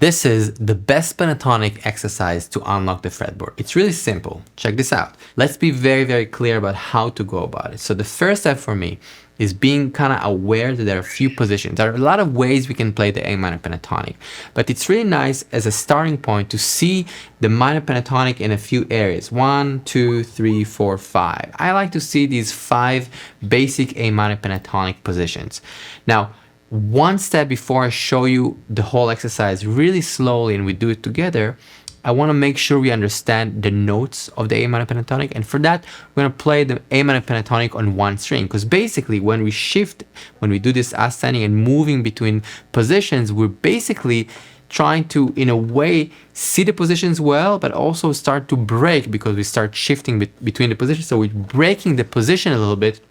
This is the best pentatonic exercise to unlock the fretboard. It's really simple. Check this out. Let's be very clear about how to go about it. So the first step for me is being kind of aware that there are a few positions. There are a lot of ways we can play the A minor pentatonic, but it's really nice as a starting point to see the minor pentatonic in a few areas. 1, 2, 3, 4, 5. I like to see these 5 basic A minor pentatonic positions. Now, one step before I show you the whole exercise really slowly and we do it together, I want to make sure we understand the notes of the A minor pentatonic, and for that we're going to play the A minor pentatonic on one string, because basically when we shift, when we do this ascending and moving between positions, we're basically trying to, in a way, see the positions well, but also start to break, because we start shifting between the positions. So we're breaking the position a little bit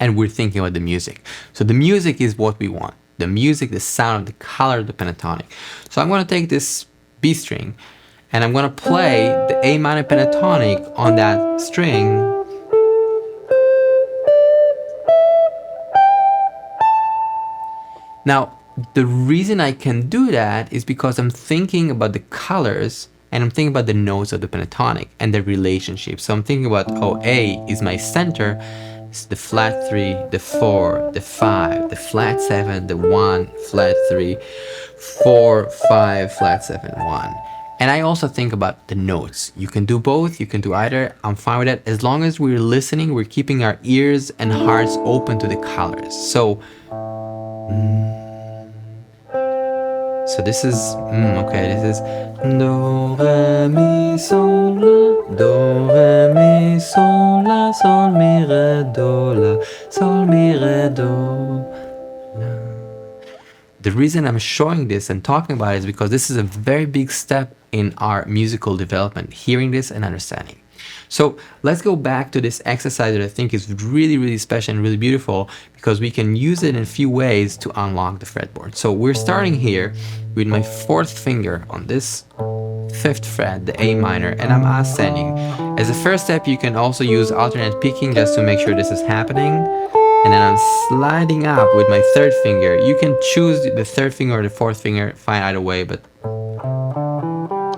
and we're thinking about the music. So the music is what we want. The music, the sound, the color of the pentatonic. So I'm going to take this B string and I'm going to play the A minor pentatonic on that string. Now, the reason I can do that is because I'm thinking about the colors and I'm thinking about the notes of the pentatonic and the relationship. So I'm thinking about, oh, A is my center. It's the flat 3, the 4, the 5, the flat 7, the 1, flat 3, 4, 5, flat 7, 1. And I also think about the notes. You can do both, you can do either. I'm fine with that. As long as we're listening, we're keeping our ears and hearts open to the colors. So this is, okay, this is Do, Re, Mi, Sol, La, Do, Re, Mi, Sol, La, Sol, Mi, Re, Do, La, Sol, Mi, Re, Do, La. The reason I'm showing this and talking about it is because this is a very big step in our musical development, hearing this and understanding. So let's go back to this exercise that I think is really special and really beautiful, because we can use it in a few ways to unlock the fretboard. So we're starting here with my 4th finger on this 5th fret, the A minor, and I'm ascending. As a first step, you can also use alternate picking just to make sure this is happening. And then I'm sliding up with my 3rd finger. You can choose the 3rd finger or the 4th finger, fine either way, but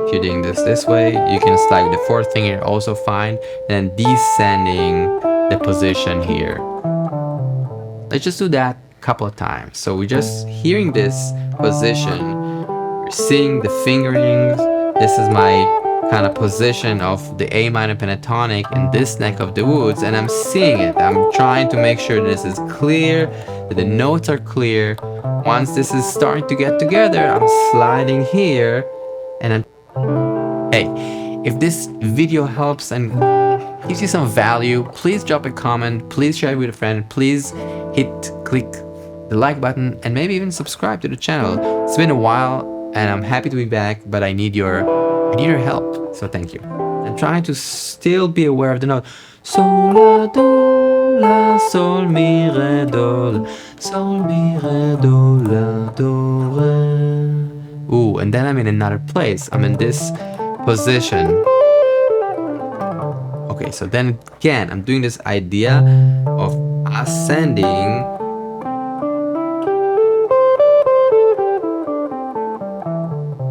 if you're doing this way, you can slide with the 4th finger, also fine, and then descending the position here. Let's just do that a couple of times. So we're just hearing this position, we're seeing the fingerings. This is my kind of position of the A minor pentatonic in this neck of the woods, and I'm seeing it. I'm trying to make sure this is clear, that the notes are clear. Once this is starting to get together, I'm sliding here, and I'm hey, if this video helps and gives you some value, please drop a comment, please share it with a friend, please click the like button, and maybe even subscribe to the channel. It's been a while and I'm happy to be back, but I need your help, so thank you. I'm trying to still be aware of the note. Sol, la, do, la, sol, mi, re, do, la, sol, mi, re, do, la, do, re. Ooh, and then I'm in another place. I'm in this position. Okay, so then again, I'm doing this idea of ascending.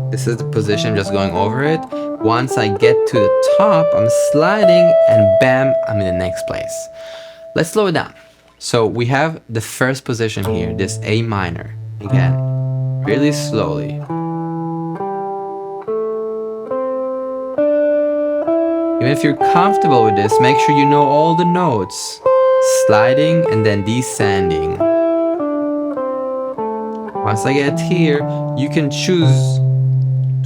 This is the position, just going over it. Once I get to the top, I'm sliding and bam, I'm in the next place. Let's slow it down. So we have the first position here, this A minor. Again, really slowly. Even if you're comfortable with this, make sure you know all the notes. Sliding and then descending. Once I get here, you can choose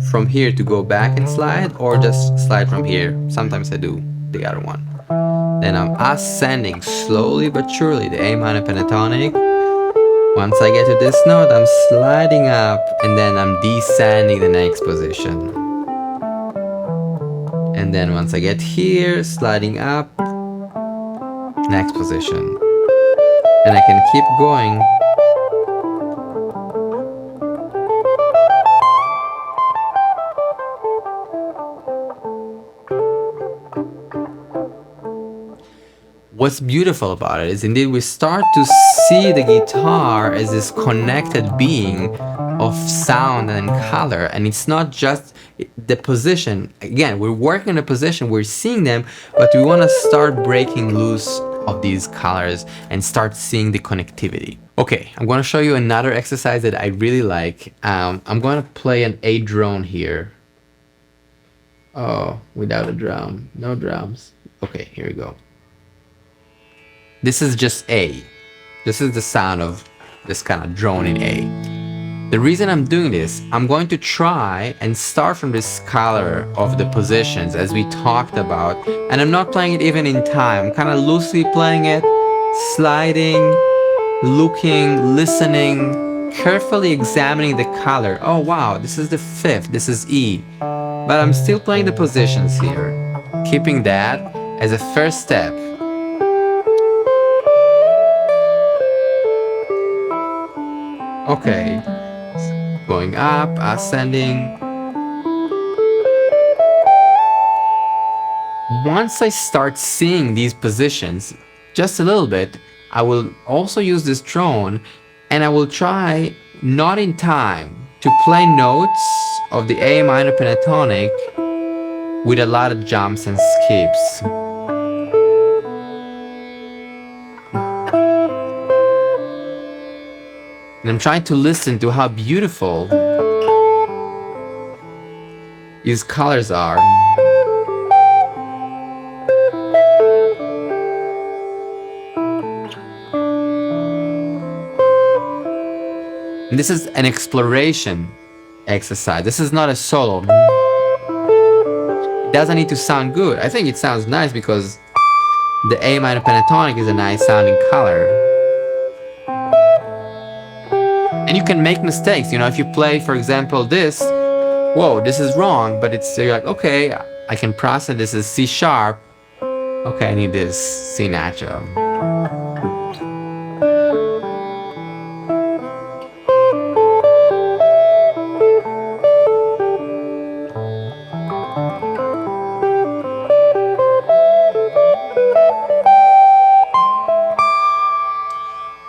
from here to go back and slide, or just slide from here. Sometimes I do the other one. Then I'm ascending slowly but surely, the A minor pentatonic. Once I get to this note, I'm sliding up and then I'm descending the next position. And then once I get here, sliding up, next position. And I can keep going. What's beautiful about it is indeed we start to see the guitar as this connected being of sound and color, and it's not just the position. Again, we're working on a position, we're seeing them, but we want to start breaking loose of these colors and start seeing the connectivity. Okay, I'm going to show you another exercise that I really like. I'm going to play an A drone here. Oh, without a drum, no drums. Okay, here we go. This is just A. This is the sound of this kind of drone in A. The reason I'm doing this, I'm going to try and start from this color of the positions as we talked about, and I'm not playing it even in time. I'm kind of loosely playing it, sliding, looking, listening, carefully examining the color. Oh wow, this is the fifth, this is E. But I'm still playing the positions here, keeping that as a first step. Okay, going up, ascending. Once I start seeing these positions just a little bit, I will also use this drone and I will try, not in time, to play notes of the A minor pentatonic with a lot of jumps and skips. And I'm trying to listen to how beautiful these colors are. And this is an exploration exercise. This is not a solo. It doesn't need to sound good. I think it sounds nice because the A minor pentatonic is a nice sounding color. And you can make mistakes. You know, if you play, for example, this, whoa, this is wrong, but it's, you're like, okay, I can process this as C sharp. Okay, I need this C natural.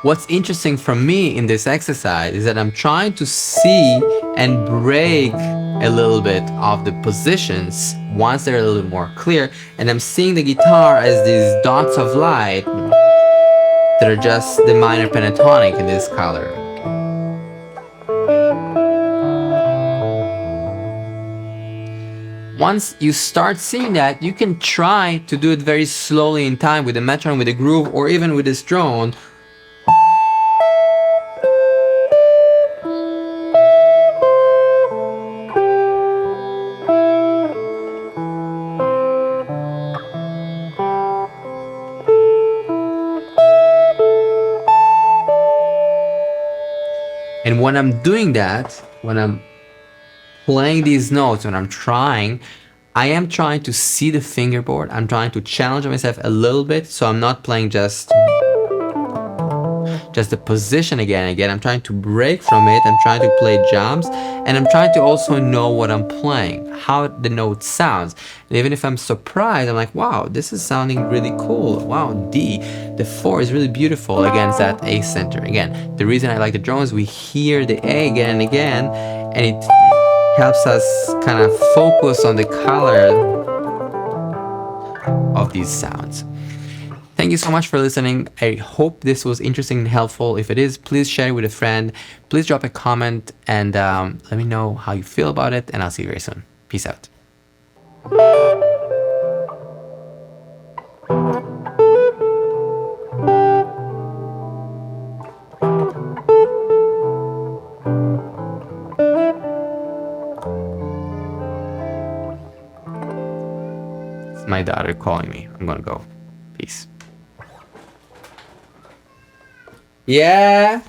What's interesting for me in this exercise is that I'm trying to see and break a little bit of the positions once they're a little bit more clear, and I'm seeing the guitar as these dots of light that are just the minor pentatonic in this color. Once you start seeing that, you can try to do it very slowly in time with the metronome, with the groove, or even with this drone. And when I'm doing that, when I'm playing these notes, when I'm trying, I am trying to see the fingerboard. I'm trying to challenge myself a little bit, so I'm not playing just the position again and again. I'm trying to break from it. I'm trying to play jumps, and I'm trying to also know what I'm playing, how the note sounds. And even if I'm surprised, I'm like, wow, this is sounding really cool. Wow, D, the 4 is really beautiful against that A center. Again, the reason I like the drone is we hear the A again and again, and it helps us kind of focus on the color of these sounds. Thank you so much for listening. I hope this was interesting and helpful. If it is, please share it with a friend. Please drop a comment and let me know how you feel about it, and I'll see you very soon. Peace out. It's my daughter calling me. I'm gonna go. Peace. Yeah.